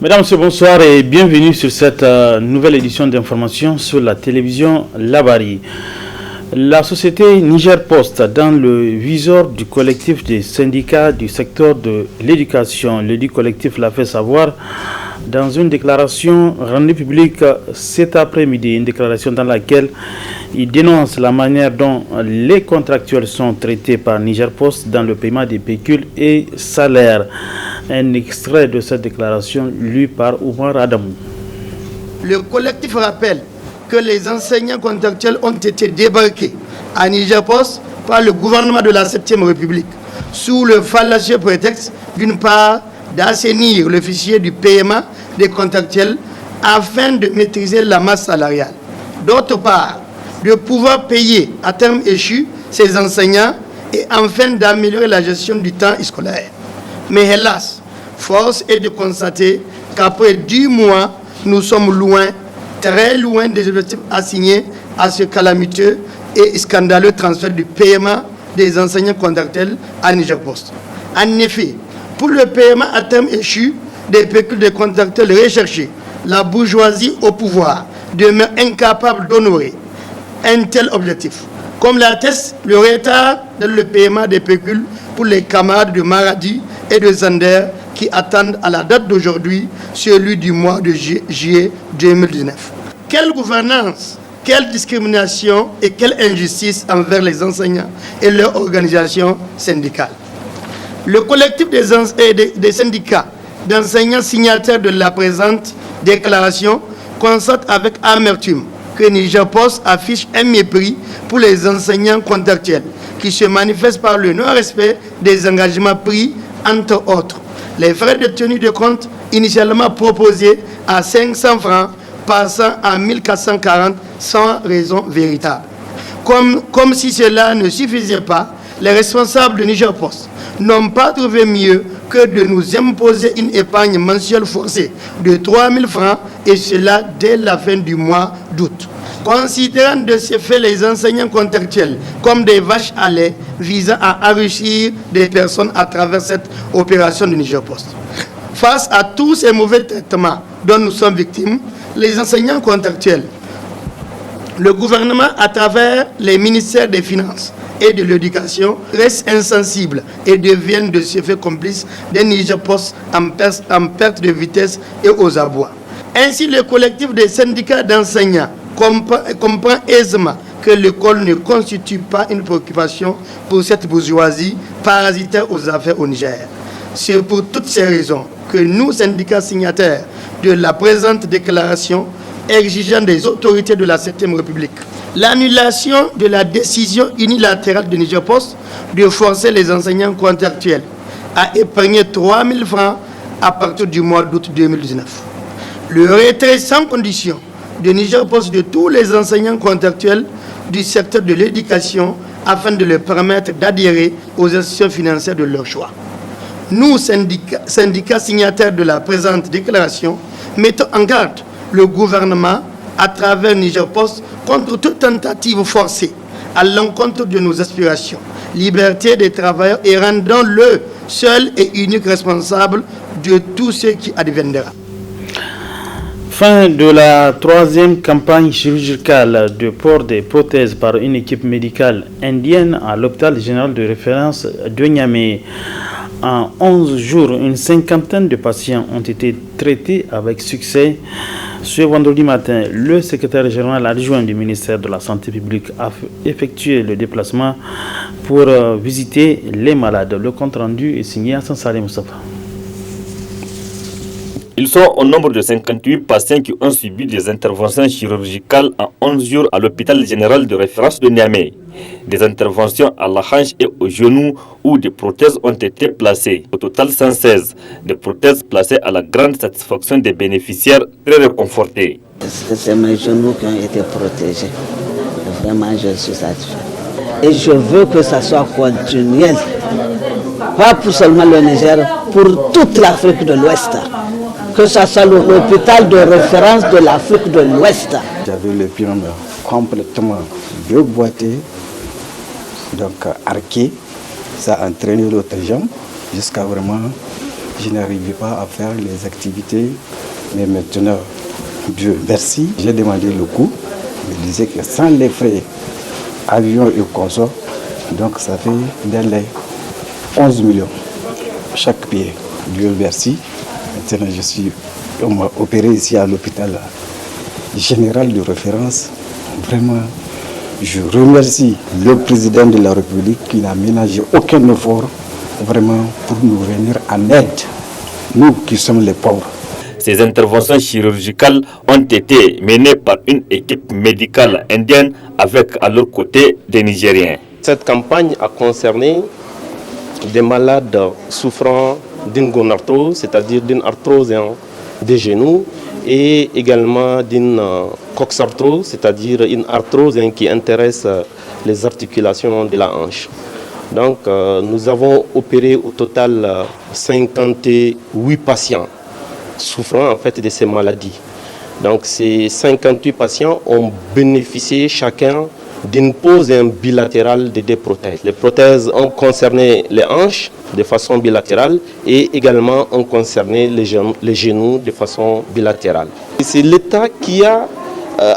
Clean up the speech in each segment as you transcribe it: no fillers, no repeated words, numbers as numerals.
Mesdames, Messieurs, bonsoir et bienvenue sur cette nouvelle édition d'information sur la télévision Labari. La société Niger Post, dans le viseur du collectif des syndicats du secteur de l'éducation, le dit collectif l'a fait savoir dans une déclaration rendue publique cet après-midi, une déclaration dans laquelle il dénonce la manière dont les contractuels sont traités par Niger Post dans le paiement des pécules et salaires. Un extrait de cette déclaration lu par Oumar Adamou. Le collectif rappelle que les enseignants contractuels ont été débarqués à Niger Post par le gouvernement de la 7e République sous le fallacieux prétexte, d'une part, d'assainir le fichier du paiement des contractuels afin de maîtriser la masse salariale. D'autre part, de pouvoir payer à terme échu ces enseignants et enfin d'améliorer la gestion du temps scolaire. Mais hélas, force est de constater qu'après 10 mois, nous sommes loin, très loin des objectifs assignés à ce calamiteux et scandaleux transfert du paiement des enseignants contractuels à Niger Post. En effet, pour le paiement à terme échu des pécules des contractuels recherchés, la bourgeoisie au pouvoir demeure incapable d'honorer un tel objectif. Comme l'atteste le retard dans le paiement des pécules pour les camarades de Maradi et de Zander qui attendent à la date d'aujourd'hui celui du mois de juillet 2019. Quelle gouvernance, quelle discrimination et quelle injustice envers les enseignants et leurs organisations syndicales. Le collectif des syndicats d'enseignants signataires de la présente déclaration constate avec amertume que Niger Post affiche un mépris pour les enseignants contractuels qui se manifestent par le non-respect des engagements pris, entre autres. Les frais de tenue de compte initialement proposés à 500 francs passant à 1440 sans raison véritable. Comme si cela ne suffisait pas, les responsables de Niger Post n'ont pas trouvé mieux que de nous imposer une épargne mensuelle forcée de 3000 francs et cela dès la fin du mois d'août. Considérant de ce fait les enseignants contractuels comme des vaches à lait visant à enrichir des personnes à travers cette opération de Niger Post. Face à tous ces mauvais traitements dont nous sommes victimes, les enseignants contractuels, le gouvernement à travers les ministères des Finances et de l'Éducation reste insensible et deviennent de ce fait complices des Niger Post en perte de vitesse et aux abois. Ainsi, le collectif des syndicats d'enseignants comprend aisément que l'école ne constitue pas une préoccupation pour cette bourgeoisie parasitaire aux affaires au Niger. C'est pour toutes ces raisons que nous, syndicats signataires de la présente déclaration, exigeant des autorités de la 7e République l'annulation de la décision unilatérale de Niger Post de forcer les enseignants contractuels à épargner 3000 francs à partir du mois d'août 2019. Le retrait sans condition de Niger Post de tous les enseignants contractuels du secteur de l'éducation afin de leur permettre d'adhérer aux institutions financières de leur choix. Nous, syndicats signataires de la présente déclaration, mettons en garde le gouvernement à travers Niger Post contre toute tentative forcée à l'encontre de nos aspirations, liberté des travailleurs et rendons-le seul et unique responsable de tout ce qui adviendra. Fin de la 3e campagne chirurgicale de port des prothèses par une équipe médicale indienne à l'hôpital général de référence de Niamey. En 11 jours, une cinquantaine de patients ont été traités avec succès. Ce vendredi matin, le secrétaire général adjoint du ministère de la Santé publique a effectué le déplacement pour visiter les malades. Le compte rendu est signé à Sansari Moustapha. Ils sont au nombre de 58 patients qui ont subi des interventions chirurgicales en 11 jours à l'hôpital général de référence de Niamey. Des interventions à la hanche et au genou où des prothèses ont été placées. Au total 116, des prothèses placées à la grande satisfaction des bénéficiaires très réconfortés. C'est mes genoux qui ont été protégés. Vraiment, je suis satisfait. Et je veux que ça soit continuel. Pas pour seulement le Niger, pour toute l'Afrique de l'Ouest. Que ce soit l'hôpital de référence de l'Afrique de l'Ouest. J'avais le pied complètement déboîté, donc arqué. Ça a entraîné l'autre jambe jusqu'à vraiment je n'arrivais pas à faire les activités. Mais maintenant, Dieu merci, j'ai demandé le coût. Il disait que sans les frais, avion et consorts, donc ça fait dans les 11 millions chaque pied. Dieu merci. Maintenant, on m'a opéré ici à l'hôpital général de référence. Vraiment, je remercie le président de la République qui n'a ménagé aucun effort vraiment pour nous venir en aide, nous qui sommes les pauvres. Ces interventions chirurgicales ont été menées par une équipe médicale indienne avec à leur côté des Nigériens. Cette campagne a concerné des malades souffrant d'une gonarthrose, c'est-à-dire d'une arthrose des genoux, et également d'une coxarthrose, c'est-à-dire une arthrose qui intéresse les articulations de la hanche. Donc nous avons opéré au total 58 patients souffrant en fait de ces maladies. Donc ces 58 patients ont bénéficié chacun d'une pose bilatérale de 2 prothèses. Les prothèses ont concerné les hanches de façon bilatérale et également ont concerné les genoux de façon bilatérale. C'est l'État qui a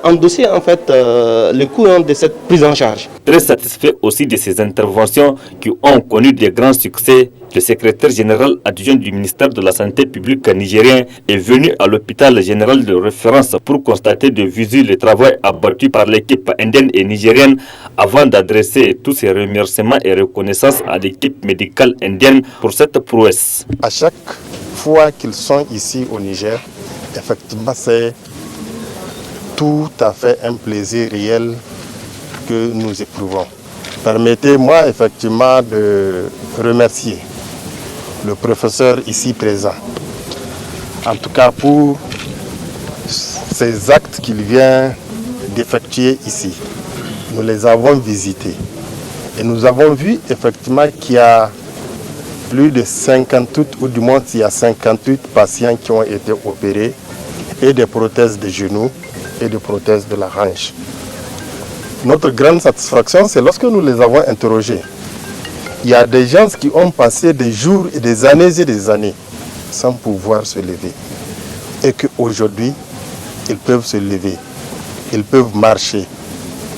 endossé en fait le coût de cette prise en charge. Très satisfait aussi de ces interventions qui ont connu de grands succès, le secrétaire général adjoint du ministère de la Santé publique nigérien est venu à l'hôpital général de référence pour constater de visu le travail abattu par l'équipe indienne et nigérienne avant d'adresser tous ses remerciements et reconnaissances à l'équipe médicale indienne pour cette prouesse. À chaque fois qu'ils sont ici au Niger, effectivement c'est tout à fait un plaisir réel que nous éprouvons. Permettez-moi effectivement de remercier le professeur ici présent, en tout cas pour ces actes qu'il vient d'effectuer ici. Nous les avons visités et nous avons vu effectivement qu'il y a plus de 58, ou du moins il y a 58 patients qui ont été opérés et des prothèses de genoux et des prothèses de la hanche. Notre grande satisfaction, c'est lorsque nous les avons interrogés. Il y a des gens qui ont passé des jours et des années sans pouvoir se lever. Et qu'aujourd'hui, ils peuvent se lever, ils peuvent marcher.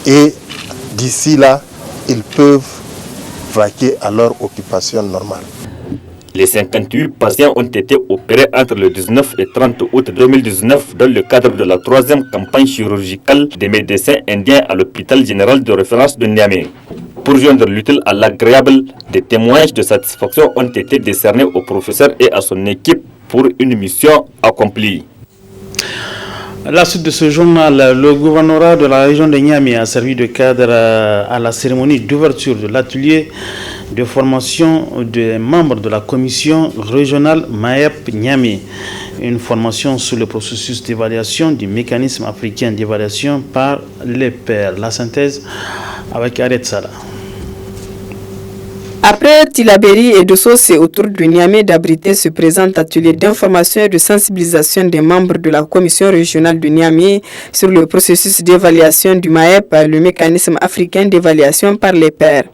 Et d'ici là, ils peuvent vaquer à leur occupation normale. Les 58 patients ont été opérés entre le 19 et 30 août 2019 dans le cadre de la 3e campagne chirurgicale des médecins indiens à l'hôpital général de référence de Niamey. Pour joindre l'utile à l'agréable, des témoignages de satisfaction ont été décernés au professeur et à son équipe pour une mission accomplie. À la suite de ce journal, le gouvernorat de la région de Niamey a servi de cadre à la cérémonie d'ouverture de l'atelier de formation des membres de la commission régionale MAEP Niamey. Une formation sur le processus d'évaluation du mécanisme africain d'évaluation par les pairs. La synthèse avec Aret Salah. Après Tilaberi et Dosso, c'est au tour de Niamey d'abriter ce présent atelier d'information et de sensibilisation des membres de la commission régionale de Niamey sur le processus d'évaluation du MAEP, le mécanisme africain d'évaluation par les pairs.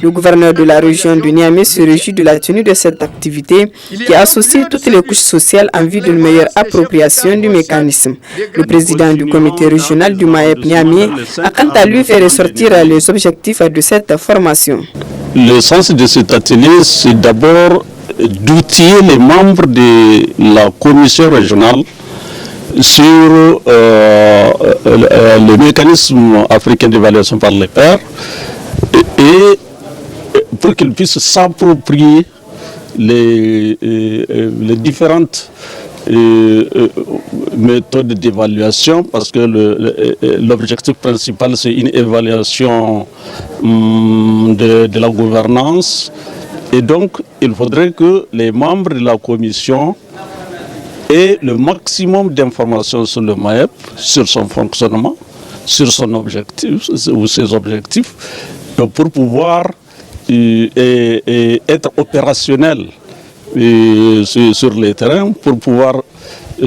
Le gouverneur de la région de Niamey se réjouit de la tenue de cette activité qui associe toutes les couches sociales en vue d'une meilleure appropriation du mécanisme. Le président du comité régional du MAEP Niamey a quant à lui fait ressortir les objectifs de cette formation. Le sens de cet atelier, c'est d'abord d'outiller les membres de la commission régionale sur le mécanisme africain d'évaluation par les pairs et pour qu'ils puissent s'approprier les différentes méthodes d'évaluation, parce que l'objectif principal c'est une évaluation de la gouvernance, et donc il faudrait que les membres de la commission aient le maximum d'informations sur le MAEP, sur son fonctionnement, sur son objectif ou ses objectifs, pour pouvoir être opérationnel sur les terrains, pour pouvoir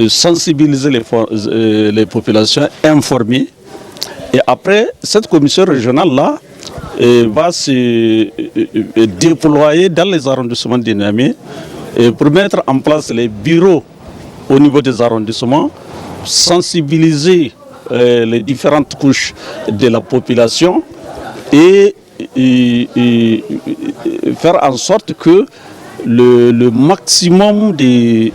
sensibiliser les populations, informer. Et après, cette commission régionale-là va se déployer dans les arrondissements de Niamey pour mettre en place les bureaux au niveau des arrondissements, sensibiliser les différentes couches de la population et faire en sorte que le maximum des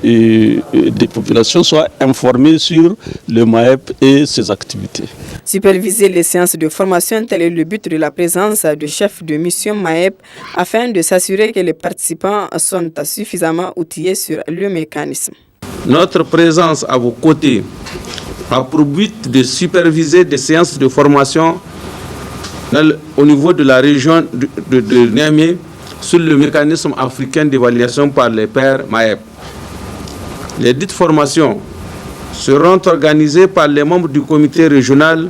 populations soient informées sur le MAEP et ses activités. Superviser les séances de formation, tel est le but de la présence de chefs de mission MAEP afin de s'assurer que les participants sont suffisamment outillés sur le mécanisme. Notre présence à vos côtés a pour but de superviser des séances de formation au niveau de la région de Niamey sur le mécanisme africain d'évaluation par les pairs MAEP. Les dites formations seront organisées par les membres du comité régional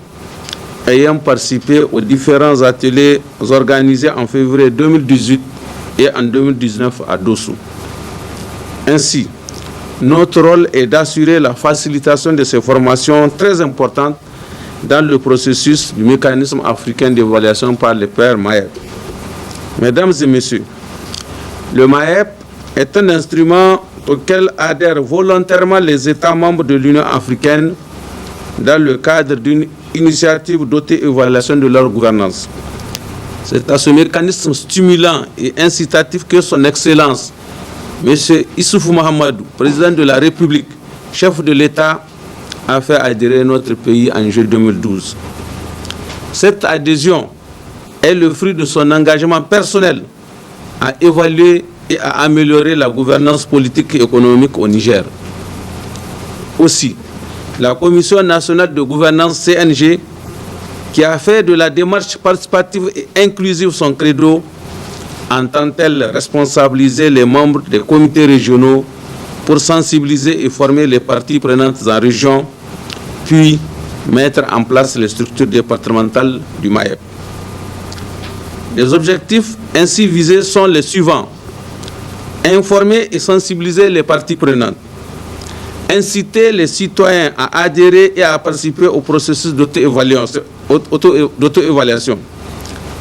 ayant participé aux différents ateliers organisés en février 2018 et en 2019 à Dosso. Ainsi, notre rôle est d'assurer la facilitation de ces formations très importantes dans le processus du mécanisme africain d'évaluation par les pairs MAEP. Mesdames et messieurs, le MAEP est un instrument auquel adhèrent volontairement les États membres de l'Union africaine dans le cadre d'une initiative d'auto-évaluation de leur gouvernance. C'est à ce mécanisme stimulant et incitatif que son Excellence, M. Issoufou Mahamadou, président de la République, chef de l'État, a fait adhérer notre pays en juillet 2012. Cette adhésion est le fruit de son engagement personnel à évaluer et à améliorer la gouvernance politique et économique au Niger. Aussi, la Commission nationale de gouvernance CNG, qui a fait de la démarche participative et inclusive son credo, entend-elle responsabiliser les membres des comités régionaux pour sensibiliser et former les parties prenantes en région, puis mettre en place les structures départementales du MAEP. Les objectifs ainsi visés sont les suivants: informer et sensibiliser les parties prenantes, inciter les citoyens à adhérer et à participer au processus d'auto-évaluation,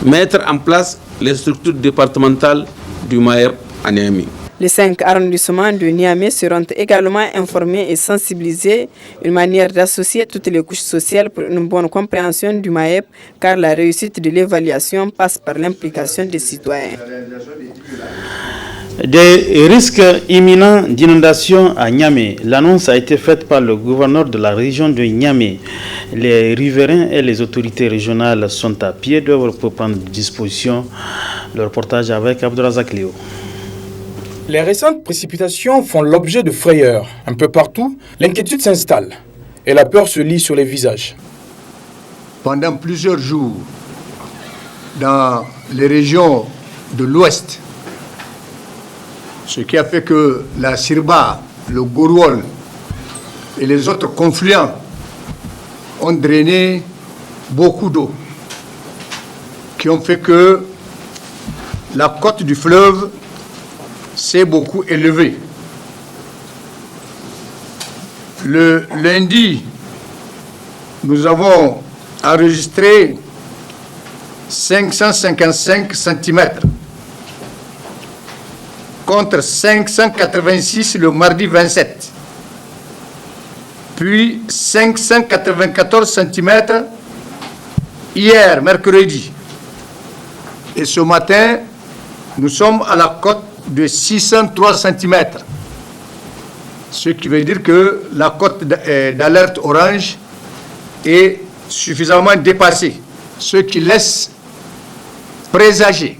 mettre en place les structures départementales du MAEP à Niamey. Les 5 arrondissements de Niamey seront également informés et sensibilisés, une manière d'associer toutes les couches sociales pour une bonne compréhension du MAEP, car la réussite de l'évaluation passe par l'implication des citoyens. Des risques imminents d'inondation à Niamey. L'annonce a été faite par le gouverneur de la région de Niamey. Les riverains et les autorités régionales sont à pied d'œuvre pour prendre disposition. Le reportage avec Abdourazak Léo. Les récentes précipitations font l'objet de frayeurs. Un peu partout, l'inquiétude s'installe et la peur se lit sur les visages. Pendant plusieurs jours, dans les régions de l'Ouest, ce qui a fait que la Sirba, le Gourouol et les autres confluents ont drainé beaucoup d'eau, qui ont fait que la côte du fleuve s'est beaucoup élevée. Le lundi, nous avons enregistré 555 cm contre 586 le mardi 27, puis 594 cm hier, mercredi. Et ce matin, nous sommes à la cote de 603 cm. Ce qui veut dire que la cote d'alerte orange est suffisamment dépassée, ce qui laisse présager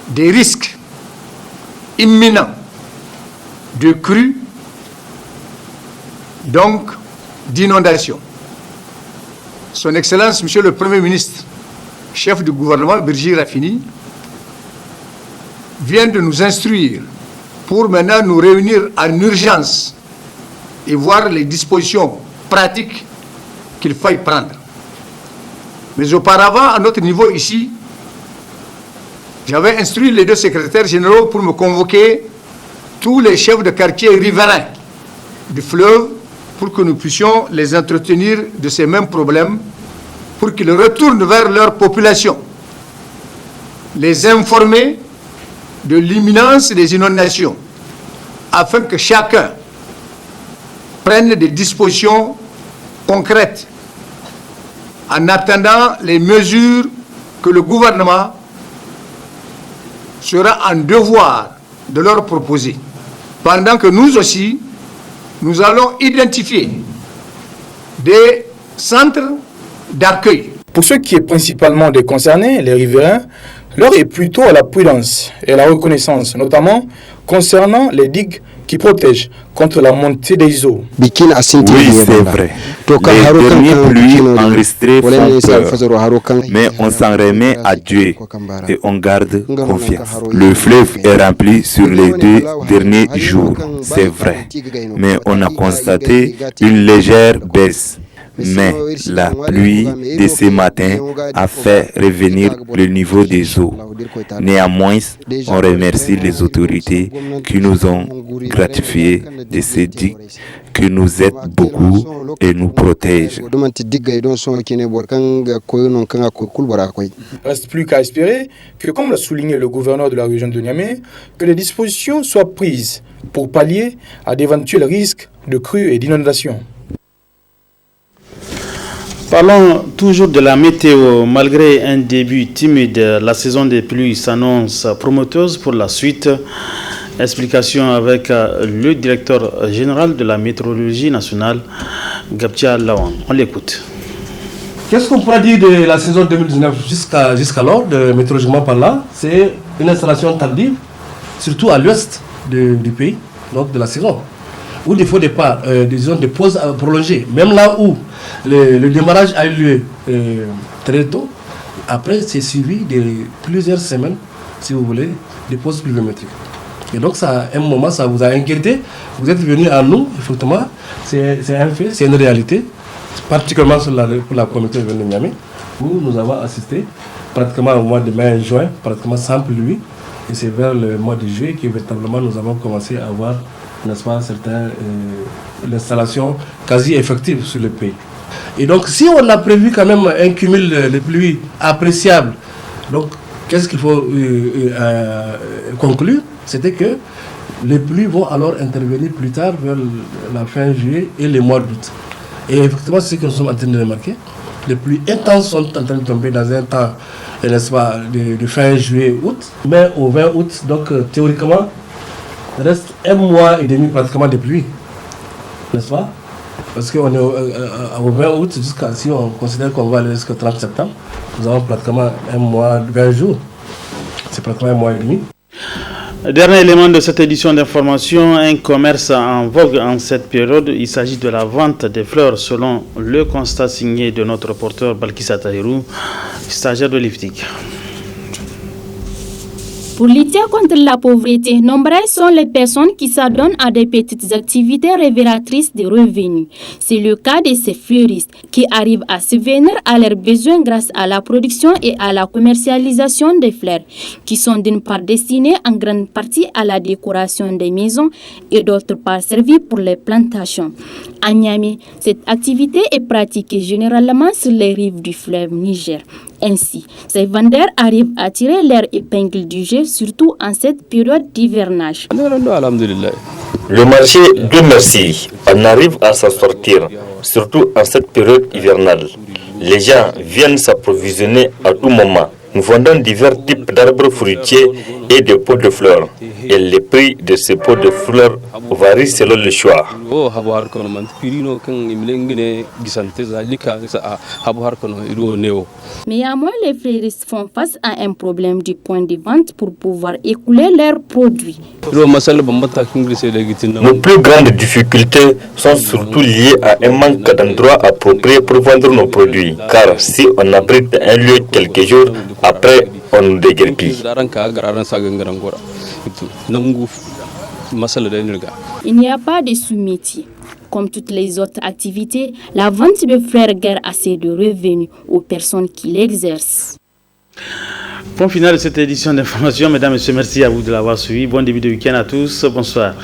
des risques imminents de crues, donc d'inondations. Son Excellence, Monsieur le Premier ministre, chef du gouvernement, Birji Rafini, vient de nous instruire pour maintenant nous réunir en urgence et voir les dispositions pratiques qu'il faille prendre. Mais auparavant, à notre niveau ici, j'avais instruit les deux secrétaires généraux pour me convoquer tous les chefs de quartier riverains du fleuve pour que nous puissions les entretenir de ces mêmes problèmes, pour qu'ils retournent vers leur population, les informer de l'imminence des inondations afin que chacun prenne des dispositions concrètes en attendant les mesures que le gouvernement sera en devoir de leur proposer. Pendant que nous aussi, nous allons identifier des centres d'accueil. Pour ceux qui est principalement des concernés, les riverains, l'heure est plutôt à la prudence et à la reconnaissance, notamment concernant les digues qui protègent contre la montée des eaux. Oui, c'est vrai. Les dernières pluies enregistrées font peur, mais on s'en remet à Dieu et on garde confiance. Le fleuve est rempli sur les 2 derniers jours, c'est vrai, mais on a constaté une légère baisse. Mais la pluie de ce matin a fait revenir le niveau des eaux. Néanmoins, on remercie les autorités qui nous ont gratifiés de ces digues, qui nous aident beaucoup et nous protègent. Reste plus qu'à espérer que, comme l'a souligné le gouverneur de la région de Niamey, que les dispositions soient prises pour pallier à d'éventuels risques de crues et d'inondations. Parlons toujours de la météo. Malgré un début timide, la saison des pluies s'annonce prometteuse pour la suite. Explication avec le directeur général de la météorologie nationale, Gabtia Lawan. On l'écoute. Qu'est-ce qu'on pourra dire de la saison 2019 jusqu'alors, météorologiquement parlant? C'est une installation tardive, surtout à l'ouest du pays, donc de la saison, où il faut des zones de pause prolongées. Même là où le démarrage a eu lieu très tôt, après c'est suivi de plusieurs semaines, si vous voulez, de pauses pluviométriques. Et donc ça, à un moment, ça vous a inquiété. Vous êtes venu à nous, effectivement, c'est un fait, c'est une réalité, particulièrement pour la communauté de Niamey, où nous avons assisté pratiquement au mois de mai et juin, pratiquement sans pluie. Et c'est vers le mois de juillet que véritablement nous avons commencé à avoir, n'est-ce pas, l'installation quasi effective sur le pays. Et donc si on a prévu quand même un cumul de pluie appréciable, donc qu'est-ce qu'il faut conclure? C'était que les pluies vont alors intervenir plus tard vers la fin juillet et le mois d'août. Et effectivement, c'est ce que nous sommes en train de remarquer. Les pluies intenses sont en train de tomber dans un temps, n'est-ce pas, de fin juillet-août. Mais au 20 août, donc théoriquement, il reste 1 mois et demi pratiquement de pluie, n'est-ce pas? Parce qu'on est au 20 août, jusqu'à, si on considère qu'on va aller jusqu'au 30 septembre, nous avons pratiquement 1 mois, 20 jours. C'est pratiquement 1 mois et demi. Dernier élément de cette édition d'information, un commerce en vogue en cette période. Il s'agit de la vente des fleurs selon le constat signé de notre reporter Balkissa Tahirou, stagiaire de l'IFTIC. Pour lutter contre la pauvreté, nombreuses sont les personnes qui s'adonnent à des petites activités révélatrices de revenus. C'est le cas de ces fleuristes qui arrivent à subvenir à leurs besoins grâce à la production et à la commercialisation des fleurs, qui sont d'une part destinées en grande partie à la décoration des maisons et d'autre part servies pour les plantations. À Niamey, cette activité est pratiquée généralement sur les rives du fleuve Niger. Ainsi, ces vendeurs arrivent à tirer leur épingle du jeu, surtout en cette période d'hivernage. Le marché, Dieu merci, on arrive à s'en sortir, surtout en cette période hivernale. Les gens viennent s'approvisionner à tout moment. Nous vendons divers types d'arbres fruitiers et de pots de fleurs. Et les prix de ces pots de fleurs varient selon le choix. Mais à moins, les fleuristes font face à un problème du point de vente pour pouvoir écouler leurs produits. Nos plus grandes difficultés sont surtout liées à un manque d'endroits appropriés pour vendre nos produits. Car si on abrite un lieu quelques jours, après on nous déguerpit. Il n'y a pas de sous-métier. Comme toutes les autres activités, la vente de fleurs garde assez de revenus aux personnes qui l'exercent. Point final de cette édition d'information. Mesdames et messieurs, merci à vous de l'avoir suivi. Bon début de week-end à tous. Bonsoir.